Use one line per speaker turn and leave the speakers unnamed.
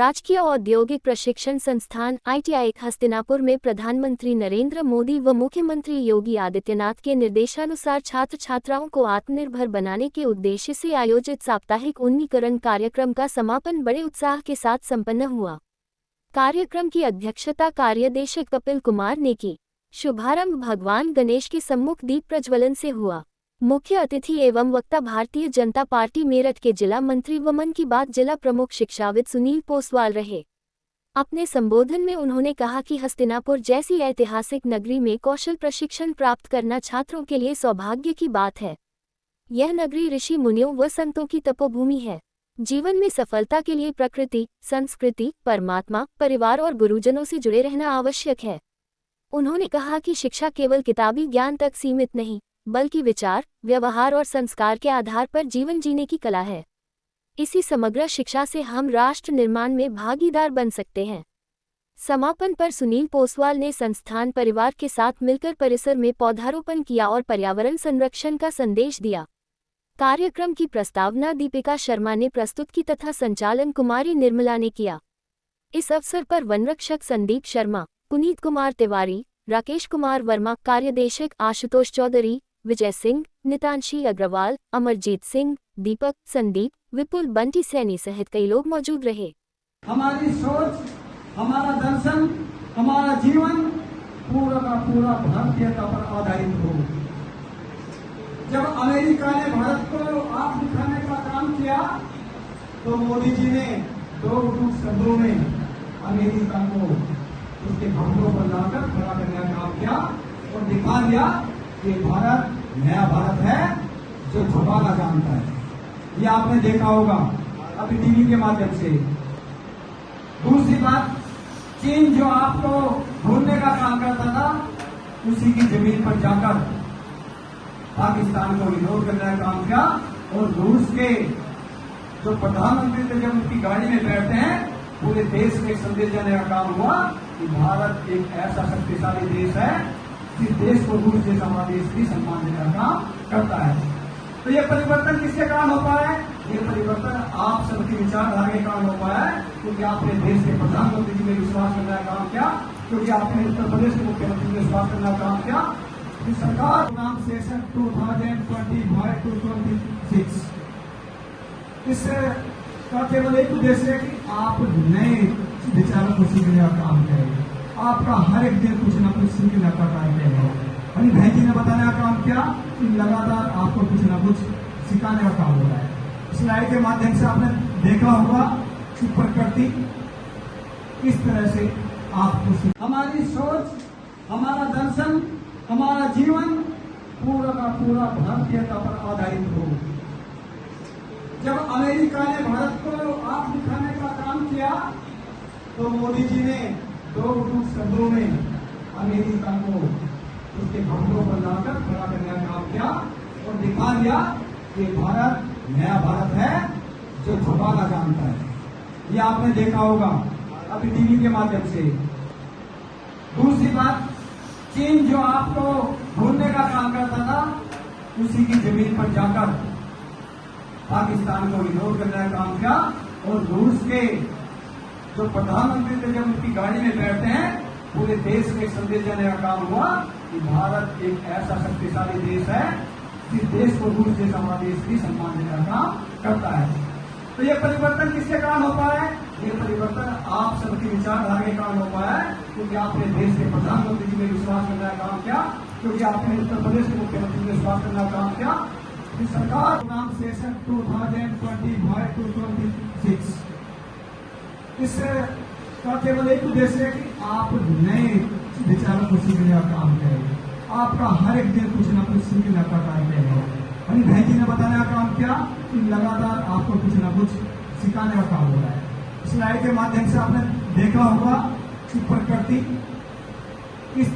राजकीय औद्योगिक प्रशिक्षण संस्थान ITI हस्तिनापुर में प्रधानमंत्री नरेंद्र मोदी व मुख्यमंत्री योगी आदित्यनाथ के निर्देशानुसार छात्र छात्राओं को आत्मनिर्भर बनाने के उद्देश्य से आयोजित साप्ताहिक उन्नीकरण कार्यक्रम का समापन बड़े उत्साह के साथ संपन्न हुआ। कार्यक्रम की अध्यक्षता कार्याध्यक्ष कपिल कुमार ने की। शुभारंभ भगवान गणेश के सम्मुख दीप प्रज्वलन से हुआ। मुख्य अतिथि एवं वक्ता भारतीय जनता पार्टी मेरठ के जिला मंत्री व मन की बात जिला प्रमुख शिक्षाविद सुनील पोसवाल रहे। अपने संबोधन में उन्होंने कहा कि हस्तिनापुर जैसी ऐतिहासिक नगरी में कौशल प्रशिक्षण प्राप्त करना छात्रों के लिए सौभाग्य की बात है। यह नगरी ऋषि मुनियों व संतों की तपोभूमि है। जीवन में सफलता के लिए प्रकृति, संस्कृति, परमात्मा, परिवार और गुरुजनों से जुड़े रहना आवश्यक है। उन्होंने कहा कि शिक्षा केवल किताबी ज्ञान तक सीमित नहीं, बल्कि विचार, व्यवहार और संस्कार के आधार पर जीवन जीने की कला है। इसी समग्र शिक्षा से हम राष्ट्र निर्माण में भागीदार बन सकते हैं। समापन पर सुनील पोसवाल ने संस्थान परिवार के साथ मिलकर परिसर में पौधारोपण किया और पर्यावरण संरक्षण का संदेश दिया। कार्यक्रम की प्रस्तावना दीपिका शर्मा ने प्रस्तुत की तथा संचालन कुमारी निर्मला ने किया। इस अवसर पर वनरक्षक संदीप शर्मा, पुनीत कुमार तिवारी, राकेश कुमार वर्मा, कार्याध्यक्ष आशुतोष चौधरी, विजय सिंह, नितांशी अग्रवाल, अमरजीत सिंह, दीपक, संदीप, विपुल, बंटी सैनी सहित कई लोग मौजूद रहे।
हमारी सोच, हमारा दर्शन, हमारा जीवन पूरा का पूरा भारतीयता पर आधारित हो। जब अमेरिका ने भारत को आंख दिखाने का काम किया तो मोदी जी ने 2 शब्दों में अमेरिका को उसके घंटों पर लाकर खड़ा करने का काम किया और दिखा दिया कि भारत नया भारत है जो झुकाना जानता है। ये आपने देखा होगा अभी टीवी के माध्यम से। दूसरी बात, चीन जो आपको ढूंढने का काम करता था, उसी की जमीन पर जाकर पाकिस्तान को विरोध करने का काम किया और रूस के जो प्रधानमंत्री थे जब उनकी गाड़ी में बैठते हैं, पूरे देश में संदेश देने का काम हुआ कि भारत एक ऐसा शक्तिशाली देश है जिस देश को रूस जैसा हमारा देश भी सम्मान देने का काम करता है। तो ये परिवर्तन किसके कारण हो पाया है? ये परिवर्तन आप सबकी विचारधारा के कारण हो पाया है, क्योंकि आपने देश के प्रधानमंत्री जी में विश्वास करने का काम किया, क्योंकि आपने उत्तर प्रदेश के मुख्यमंत्री में विश्वास करने का काम किया। इस सरकार नाम सेशन 2025-26 इसका केवल एक उद्देश्य है कि आप नए विचारों को सीखने का काम करें। आपका हर एक दिन कुछ न कुछ सीखने का कार्य है। अभी भाई जी ने बताने का काम किया कि लगातार आपको कुछ न कुछ सिखाने का काम हो रहा है। स्लाइड के माध्यम से आपने देखा होगा कि प्रकृति किस तरह से आपको हमारी सोच, हमारा दर्शन, हमारा जीवन पूरा का पूरा भारतीयता पर आधारित हो। जब अमेरिका ने भारत को आंख दिखाने का काम किया तो मोदी जी ने 2 शब्दों में अमेरिका को उसके घंटों पर लाकर खड़ा करने का काम किया और दिखा दिया कि भारत नया भारत है जो झुकाना जानता है। ये आपने देखा होगा अभी टीवी के माध्यम से। दूसरी बात, चीन जो आपको ढूंढने का काम करता था, उसी की जमीन पर जाकर पाकिस्तान को विरोध करने का काम किया और रूस के जो प्रधानमंत्री थे जब उनकी गाड़ी में बैठते हैं, पूरे देश में संदेश देने का काम हुआ कि भारत एक ऐसा शक्तिशाली देश है जिस देश को रूस जैसा हमारा देश भी सम्मान देने का काम करता है। तो ये परिवर्तन किसके कारण हो पाया है? ये परिवर्तन आप सबकी विचारधारा के कारण हो पाया है, क्योंकि आपने देश के प्रधानमंत्री जी में विश्वास करने का काम किया, क्योंकि आपने उत्तर प्रदेश के मुख्यमंत्री में विश्वास करने का काम किया। इस सरकार नाम सेशन 2025-26 इसका केवल एक उद्देश्य है कि आप नए विचारों को सीखने का काम करें। आपका हर एक दिन कुछ न कुछ सीखने का कार्य है। अभी भाई जी ने बताने का काम किया कि लगातार आपको कुछ न कुछ सिखाने का काम हो रहा है। स्लाइड के माध्यम से आपने देखा होगा कि प्रकृति किस